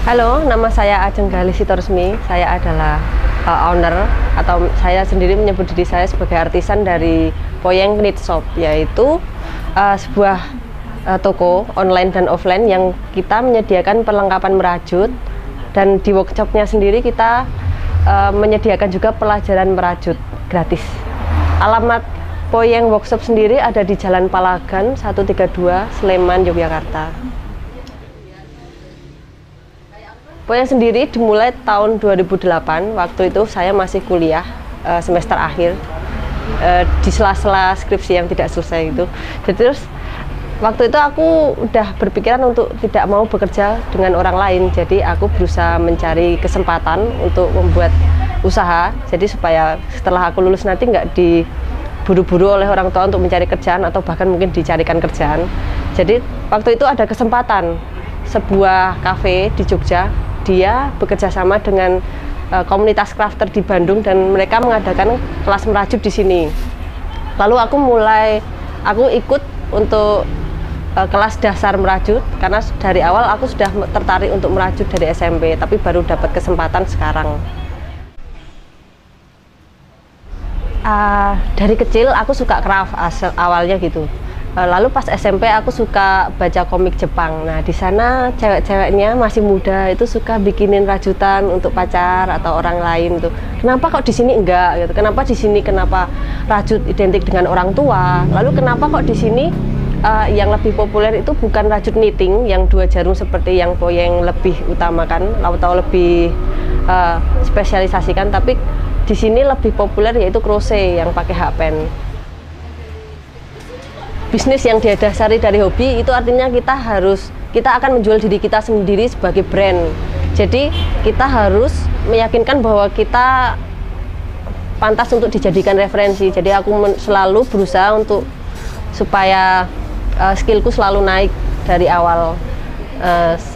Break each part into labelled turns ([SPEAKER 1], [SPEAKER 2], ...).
[SPEAKER 1] Halo, nama saya Ajeng Gali Sitoresmi. Saya adalah owner, atau saya sendiri menyebut diri saya sebagai artisan dari Poyeng Knit Shop, yaitu sebuah toko online dan offline yang kita menyediakan perlengkapan merajut, dan di workshopnya sendiri kita menyediakan juga pelajaran merajut gratis. Alamat Poyeng Workshop sendiri ada di Jalan Palagan 132, Sleman, Yogyakarta. Poyeng sendiri dimulai tahun 2008, waktu itu saya masih kuliah semester akhir, di sela-sela skripsi yang tidak selesai itu. Jadi terus waktu itu aku udah berpikiran untuk tidak mau bekerja dengan orang lain, jadi aku berusaha mencari kesempatan untuk membuat usaha, jadi supaya setelah aku lulus nanti nggak diburu-buru oleh orang tua untuk mencari kerjaan atau bahkan mungkin dicarikan kerjaan. Jadi waktu itu ada kesempatan sebuah kafe di Jogja, dia bekerja sama dengan komunitas crafter di Bandung dan mereka mengadakan kelas merajut di sini. Lalu aku ikut untuk kelas dasar merajut karena dari awal aku sudah tertarik untuk merajut dari SMP, tapi baru dapat kesempatan sekarang. Dari kecil aku suka craft awalnya gitu. Lalu pas SMP aku suka baca komik Jepang. Nah, di sana cewek-ceweknya masih muda itu suka bikinin rajutan untuk pacar atau orang lain tuh. Kenapa kok di sini enggak gitu? Kenapa rajut identik dengan orang tua? Lalu kenapa kok di sini yang lebih populer itu bukan rajut knitting yang 2 jarum seperti yang Poyeng lebih utamakan atau lebih spesialisasikan, tapi di sini lebih populer yaitu crochet yang pakai hakpen. Bisnis yang didasari dari hobi itu artinya kita akan menjual diri kita sendiri sebagai brand. Jadi kita harus meyakinkan bahwa kita pantas untuk dijadikan referensi. Jadi aku selalu berusaha untuk supaya skillku selalu naik dari awal,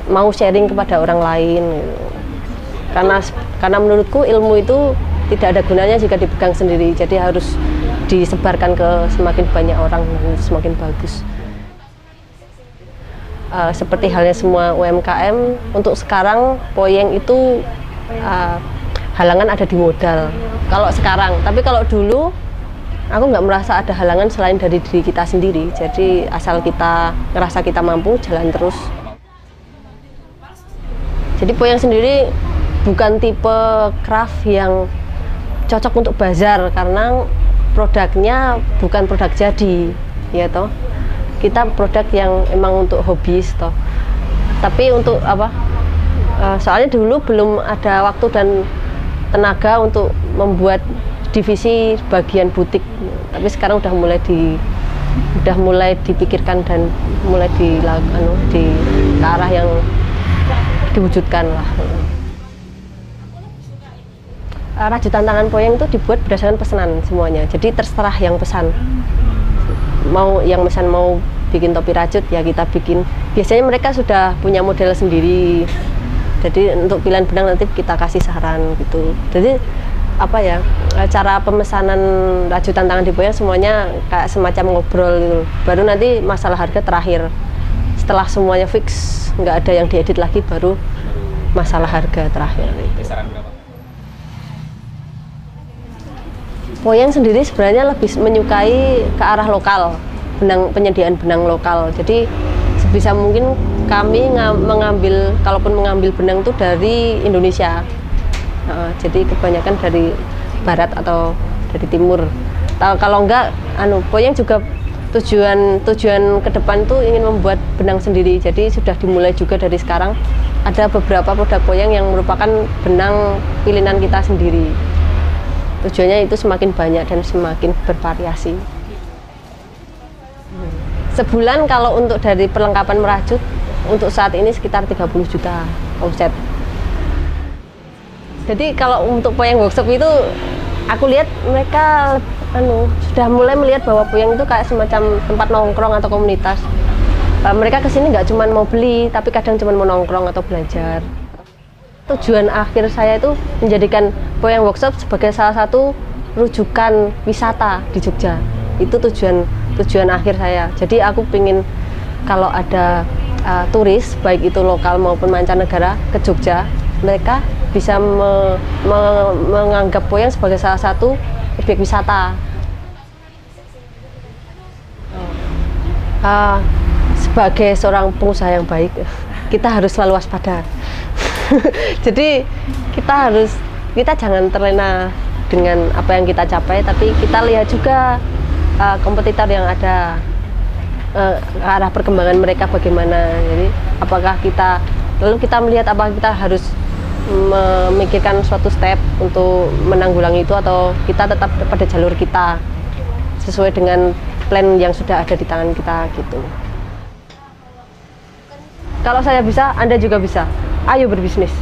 [SPEAKER 1] mau sharing kepada orang lain. Karena menurutku ilmu itu tidak ada gunanya jika dipegang sendiri. Jadi harus disebarkan ke semakin banyak orang, semakin bagus. Seperti halnya semua UMKM, untuk sekarang Poyeng itu halangan ada di modal. Kalau sekarang, tapi kalau dulu aku nggak merasa ada halangan selain dari diri kita sendiri. Jadi asal kita ngerasa kita mampu, jalan terus. Jadi Poyeng sendiri bukan tipe craft yang cocok untuk bazar karena produknya bukan produk jadi, ya toh. Kita produk yang emang untuk hobis toh. Tapi untuk apa? Soalnya dulu belum ada waktu dan tenaga untuk membuat divisi bagian butik. Tapi sekarang udah mulai dipikirkan dan mulai ke arah yang diwujudkan lah. Rajutan tangan Poyeng itu dibuat berdasarkan pesanan semuanya, jadi terserah yang pesan. Yang pesan mau bikin topi rajut ya kita bikin. Biasanya mereka sudah punya model sendiri, jadi untuk pilihan benang nanti kita kasih saran gitu. Jadi apa ya, cara pemesanan rajutan tangan di Poyeng semuanya kayak semacam ngobrol gitu. Baru nanti masalah harga terakhir. Setelah semuanya fix, nggak ada yang diedit lagi, baru masalah harga terakhir. Poyeng sendiri sebenarnya lebih menyukai ke arah lokal, penyediaan benang lokal. Jadi sebisa mungkin kami kalaupun mengambil benang itu dari Indonesia. Jadi kebanyakan dari barat atau dari timur. Kalau enggak, Poyeng juga tujuan ke depan tuh ingin membuat benang sendiri. Jadi sudah dimulai juga dari sekarang. Ada beberapa produk Poyeng yang merupakan benang pilihan kita sendiri. Tujuannya itu semakin banyak dan semakin bervariasi. Sebulan kalau untuk dari perlengkapan merajut, untuk saat ini sekitar 30 juta omset. Jadi kalau untuk Poyeng Workshop itu, aku lihat mereka sudah mulai melihat bahwa Poyeng itu kayak semacam tempat nongkrong atau komunitas. Mereka kesini nggak cuma mau beli, tapi kadang cuma mau nongkrong atau belajar. Tujuan akhir saya itu menjadikan Poyeng Workshop sebagai salah satu rujukan wisata di Jogja. Itu tujuan akhir saya. Jadi aku pengen kalau ada turis, baik itu lokal maupun mancanegara ke Jogja, mereka bisa menganggap Poyang sebagai salah satu objek wisata. Sebagai seorang pengusaha yang baik, kita harus selalu waspada. Jadi kita jangan terlena dengan apa yang kita capai, tapi kita lihat juga kompetitor yang ada, ke arah perkembangan mereka bagaimana. Jadi lalu kita melihat apakah kita harus memikirkan suatu step untuk menanggulangi itu, atau kita tetap pada jalur kita sesuai dengan plan yang sudah ada di tangan kita gitu. Kalau saya bisa, Anda juga bisa. Ayo berbisnis.